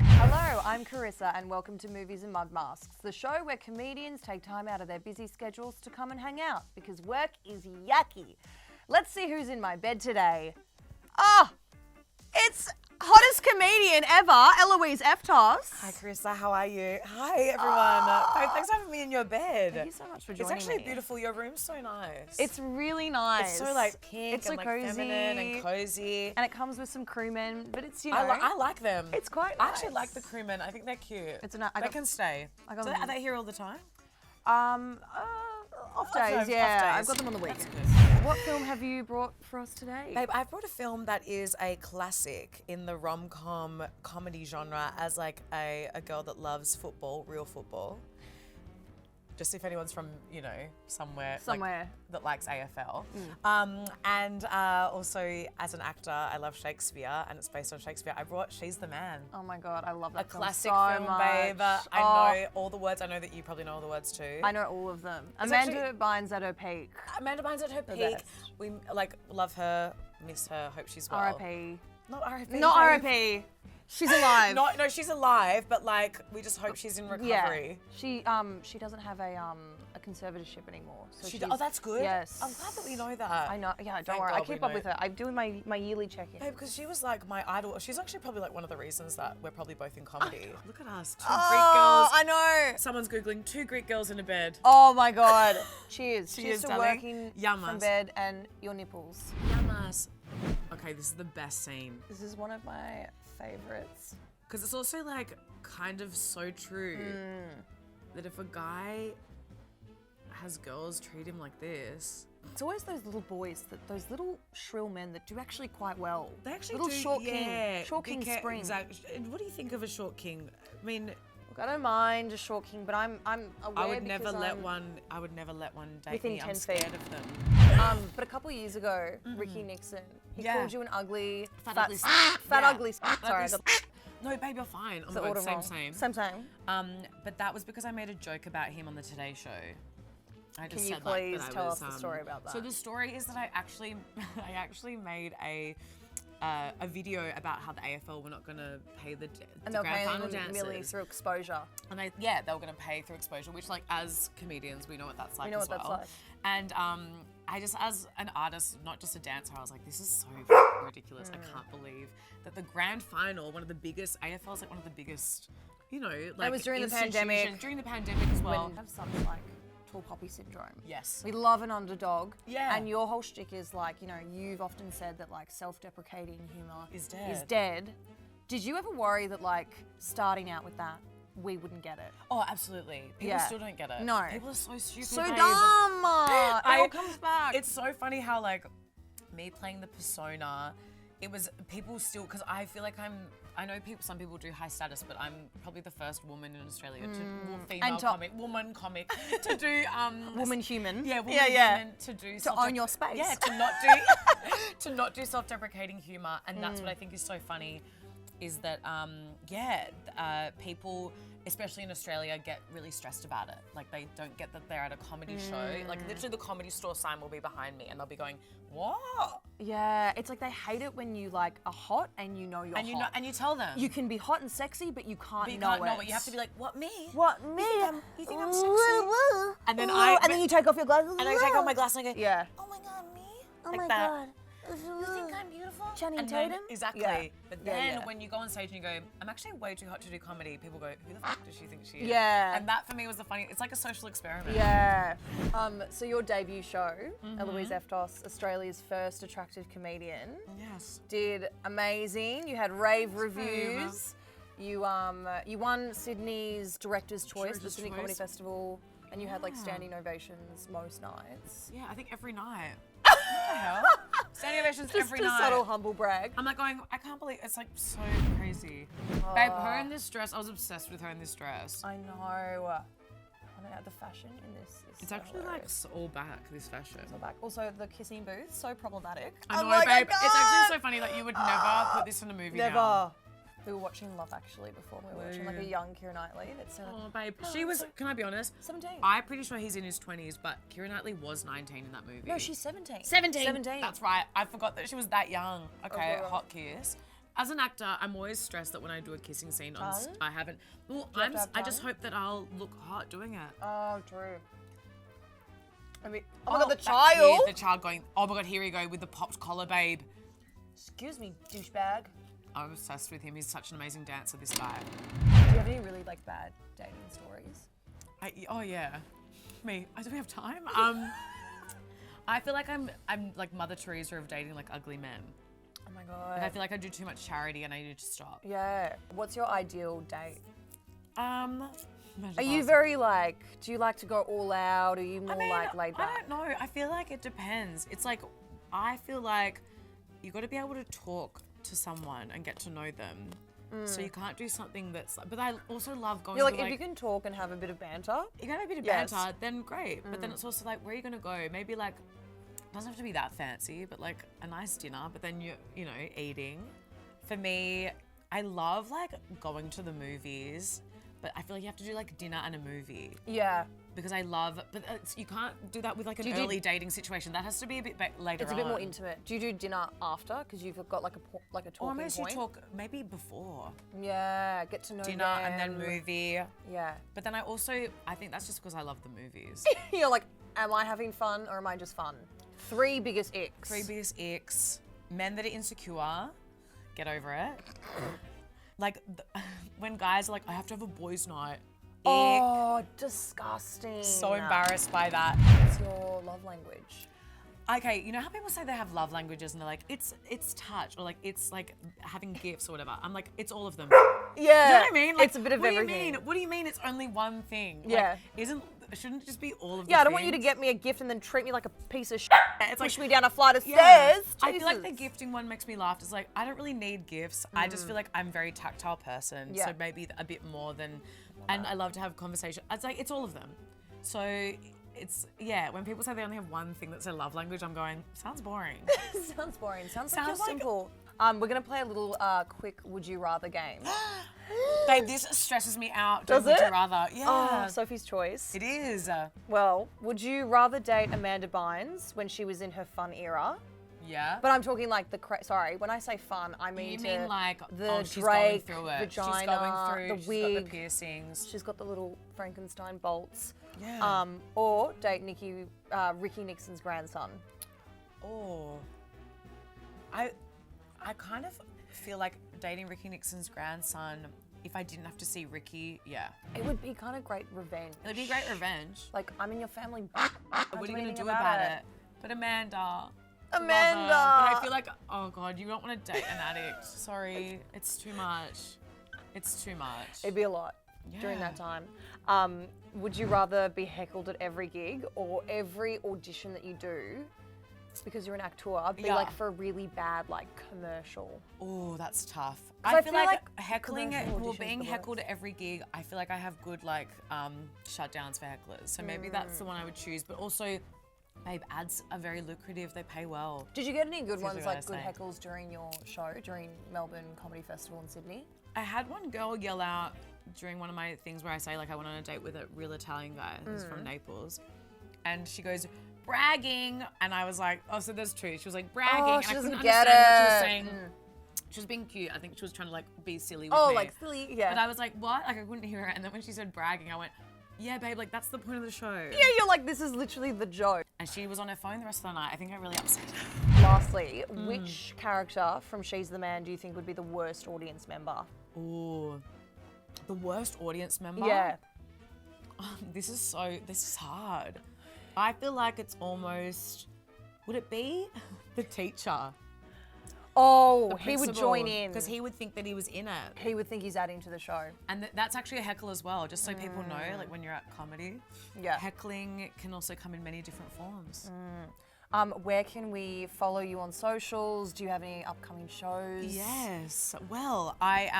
Hello, I'm Carissa and welcome to Movies and Mud Masks, the show where comedians take time out of their busy schedules to come and hang out because work is yucky. Let's see who's in my bed today. It's hottest comedian ever, Eloise Eftos. Hi, Carissa. How are you? Hi, everyone. Babe, thanks for having me in your bed. Thank you so much for joining me. It's actually beautiful. Your room's so nice. It's really nice. It's so like pink it's and so like cozy. feminine and cozy. And it comes with some crewmen, but it's, you know. I like them. It's quite I nice. actually like the crewmen. I think they're cute. They can stay. Are they here all the time? Off days, yeah. I've got them on the weekends. What film have you brought for us today? Babe, I've brought a film that is a classic in the rom-com comedy genre as like a girl that loves football, real football. Just if anyone's from, you know, somewhere. Somewhere. That likes AFL. And also as an actor, I love Shakespeare and it's based on Shakespeare. I brought She's the Man. Oh my God, I love that A film classic so film, much. babe. I know all the words. I know that you probably know all the words too. I know all of them. It's Amanda actually- Bynes at her peak. Amanda Bynes at her peak. best. We like love her, miss her, hope she's well. R.I.P. Not R.I.P. Not babe. R.I.P. She's alive. No, she's alive, but like we just hope she's in recovery. Yeah. She doesn't have a conservatorship anymore. So she's, Oh, that's good. Yes. I'm glad that we know that. I know. Yeah, don't Thank worry. I God we keep up know. with her. I'm doing my yearly check-in. Babe, because she was like my idol. She's actually probably like one of the reasons that we're probably both in comedy. Look at us, two Greek Oh, girls. I know. Someone's Googling 2 Greek girls in a bed. Oh my God. Cheers. Cheers, to darling. working Yamas. from bed and your nipples. Yamas. Okay, this is the best scene. This is one of my favorites. Because it's also like kind of so true that if a guy has girls treat him like this, It's always those little boys, those little shrill men that do actually quite well. they actually little do. short Yeah, king, short king spring. Exactly. What do you think of a short king? I mean, Look, I don't mind a short king, but I'm aware I would never because let I'm- one. I would never let one date Within me. 10 I'm scared feet. of them. But a couple of years ago, Ricky Nixon, he Yeah. called you an ugly, Fat fat, ugly fat Yeah. ugly. Sorry, I Ugly got No, babe, you're fine. Oh the my order God, wrong. same. Same. But that was because I made a joke about him on the Today Show. I just Can you said, like, that please I tell was, us the story about that? So the story is that I actually made a video about how the AFL were not going to pay the And they're grand paying final them dancers. merely through exposure. And they were going to pay through exposure, which like as comedians, we know what that's like We know as what that's well. like. And I just, as an artist, not just a dancer, I was like, this is so f***ing ridiculous. I can't believe that the grand final, one of the biggest, AFL is like one of the biggest, you know, like was during the institutions- pandemic. During the pandemic as well. When we have such like tall poppy syndrome. Yes. We love an underdog. Yeah. And your whole shtick is like, you know, you've often said that like self-deprecating humor Is is dead. dead. Did you ever worry that like starting out with that, we wouldn't get it? Oh, absolutely. People Yeah. still don't get it. No. People are so stupid. So babe. dumb! It all comes back. It's so funny how like me playing the persona, it was people still, because I feel like I know some people do high status, but I'm probably the first woman in Australia woman comic to do woman human. Yeah, woman yeah. human to do To own your space. Yeah, to not do self-deprecating humor, and that's what I think is so funny, is that people, especially in Australia, get really stressed about it. Like they don't get that they're at a comedy show. Like literally, the Comedy Store sign will be behind me, and they'll be going, "What?" Yeah, it's like they hate it when you like are hot and you know you're And you know, hot. and you tell them. You can be hot and sexy, but you can't But you know can't it. know it. You have to be like, "What, me?" What, me? You think I'm sexy? And then and then you take off your glasses. And I take off my glasses and I go, Yeah. "Oh my God, me?" Oh Like my that. God. You think I'm beautiful? Channing And then- Tatum? Exactly. Yeah. But Yeah, then yeah. when you go on stage and you go, I'm actually way too hot to do comedy, people go, who the fuck does she think she is? Yeah. And that for me was the funny, it's like a social experiment. Yeah. So your debut show, Eloise Eftos, Australia's first attractive comedian, Yes. did amazing. You had rave reviews. You won Sydney's Director's Choice, the Director's Sydney Comedy Choice. Festival, and you had like standing ovations most nights. Yeah, I think every night. What the hell? Standing ovations Just every a night. subtle humble brag. I'm like going, I can't believe, it's like so crazy. Babe, her in this dress, I was obsessed with her in this dress. I know. The fashion in this is It's so actually like hilarious. all back, this fashion. So back. Also, the kissing booth, so problematic. I know, I'm like, babe. I It's actually so can't. funny that you would never put this in a movie now. Never. We were watching Love Actually before. We were watching like a young Keira Knightley. That's Oh, babe. She was, can I be honest? 17. I'm pretty sure he's in his 20s, but Keira Knightley was 19 in that movie. No, she's 17. 17. That's right. I forgot that she was that young. Okay, Oh, hot kiss. As an actor, I'm always stressed that when I do a kissing scene on, Tongue? I haven't. Well, you have to have I just tongue? hope that I'll look hot doing it. Oh, true. I mean, oh my god, the child! Yeah, the child going, oh my god, here we go with the popped collar, babe. Excuse me, douchebag. I'm obsessed with him. He's such an amazing dancer, this guy. Do you have any really like bad dating stories? Oh yeah, me. Do we have time? I feel like I'm like Mother Teresa of dating like ugly men. Oh my Like, I god. feel like I do too much charity and I need to stop. Yeah. What's your ideal date? Imagine Are you last- very like, do you like to go all out? Are you more I mean, like laid back? I don't know. I feel like it depends. It's like, I feel like you got to be able to talk to someone and get to know them. So you can't do something that's like, but I also love going You're like, to if you can talk and have a bit of banter. you can have a bit of Yes. banter, then great. But then it's also like, where are you going to go? Maybe like, doesn't have to be that fancy, but like a nice dinner, but then you know, eating. For me, I love like going to the movies, but I feel like you have to do like dinner and a movie Yeah. because I love, but you can't do that with like an you do- early dating situation. That has to be a bit later It's a bit more on. intimate. Do you do dinner after? Because you've got like a talking Or almost point. you talk maybe before Yeah, get to know dinner and then them. movie. Yeah. But then I think that's just because I love the movies. You're like, am I having fun or am I just fun? 3 biggest icks. 3 biggest icks, men that are insecure, get over it. Like when guys are like, I have to have a boys' night. Ick. Oh, disgusting. So embarrassed by that. What's your love language? Okay, you know how people say they have love languages and they're like, it's touch or like it's like having gifts or whatever. I'm like, it's all of them. Yeah. You know what I mean? Like, it's a bit of what everything. Do you mean? What do you mean it's only one thing? Yeah. Like, shouldn't it just be all of the Yeah, I don't want you to things? get me a gift and then treat me like a piece of shit. It's Push like- me down a flight of Yeah. stairs. I feel like the Jesus. gifting one makes me laugh. It's like, I don't really need gifts. I just feel like I'm a very tactile person. Yeah. So maybe a bit more than, and I love to have conversation. It's like, it's all of them. So it's, yeah, when people say they only have one thing that's their love language, I'm going, sounds boring. Sounds boring. Sounds Sounds like like- simple. We're gonna play a little quick Would You Rather game. Babe, this stresses me out. Does Would it? you rather? Oh, Yeah. Sophie's choice. It is. Well, would you rather date Amanda Bynes when she was in her fun era? Yeah. But I'm talking like sorry, when I say fun, I mean you mean like, the oh, she's Drake going through it. vagina, she's going through, the she's wig. got the piercings. She's got the little Frankenstein bolts. Yeah. Or date Ricky Nixon's grandson. Oh. I kind of feel like dating Ricky Nixon's grandson, if I didn't have to see Ricky, yeah. It would be kind of great revenge. It'd be great revenge. Like, I'm in your family. What are you going to do about it? But Amanda. Amanda! Love her. But I feel like, oh God, you don't want to date an addict. Sorry, it's too much. It's too much. It'd be a lot during Yeah. that time. Would you rather be heckled at every gig or every audition that you do? It's because you're an actor. Be Yeah. like for a really bad like commercial. Oh, that's tough. 'Cause I I feel feel like like heckling it, commercial well, auditions being are the heckled at every gig, I feel like I have good like shutdowns for hecklers. So maybe that's the one I would choose. But also, babe, ads are very lucrative. They pay well. Did you get any good ones what like I good say. heckles during your show during Melbourne Comedy Festival in Sydney? I had one girl yell out during one of my things where I say like I went on a date with a real Italian guy who's from Naples, and she goes bragging, and I was like, oh, so there's two. She was like bragging, Oh, and she I couldn't doesn't get understand what she was it. saying. She was being cute. I think she was trying to like be silly with Oh, me. like silly, yeah. But I was like, what? Like I couldn't hear her. And then when she said bragging, I went, yeah, babe, like that's the point of the show. Yeah, you're like, this is literally the joke. And she was on her phone the rest of the night. I think I really upset her. Lastly, which character from She's the Man do you think would be the worst audience member? Ooh, the worst audience member? Yeah. This is hard. I feel like it's almost, would it be the teacher? Oh, he would join in. Because he would think that he was in it. He would think he's adding to the show. And that's actually a heckle as well, just so people know, like when you're at comedy. Yeah. Heckling can also come in many different forms. Where can we follow you on socials? Do you have any upcoming shows? Yes. Well, I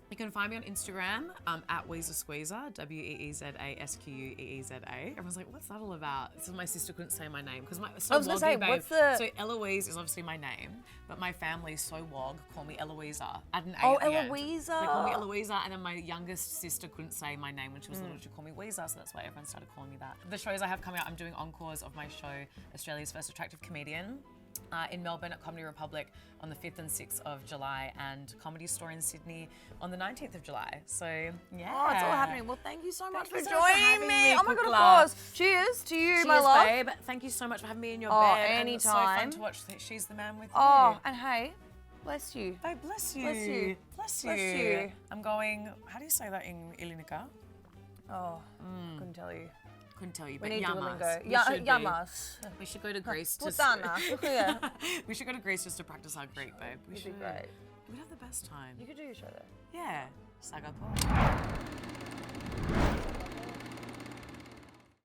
You can find me on Instagram at Weezer Squeezer, WeezaSqueeza. Everyone's like, what's that all about? So my sister couldn't say my name because my I was gonna say, what's the? So Eloise is obviously my name, but my family's so wog, call me Eloisa. Add an A Oh, at the end. Eloisa. They call me Eloisa, and then my youngest sister couldn't say my name when she was little. She called me Weezer, so that's why everyone started calling me that. The shows I have coming out, I'm doing encores of my show, Australia's First Attractive Comedian. In Melbourne at Comedy Republic on the 5th and 6th of July, and Comedy Store in Sydney on the 19th of July. So, yeah. Oh, it's all happening. Well, thank you so much for you so much for joining having me, Oh my God, of Kukla. course. Cheers to you, my Cheers, love. babe. Thank you so much for having me in your Oh, bed. And it's so fun anytime. to watch She's the Man with Oh, You. and hey, bless you. Oh, bless you. Bless you. Bless you. Bless you. I'm going, how do you say that in Ilinica? Oh, couldn't tell you. Couldn't tell you, We but need Yamas. Duolingo. We should be. Yamas. We should go to Greece to Putana. Yeah. We should go to Greece just to practice our Greek, babe. We It'd be should. great. We'd have the best time. You could do your show there. Yeah. Sagapo.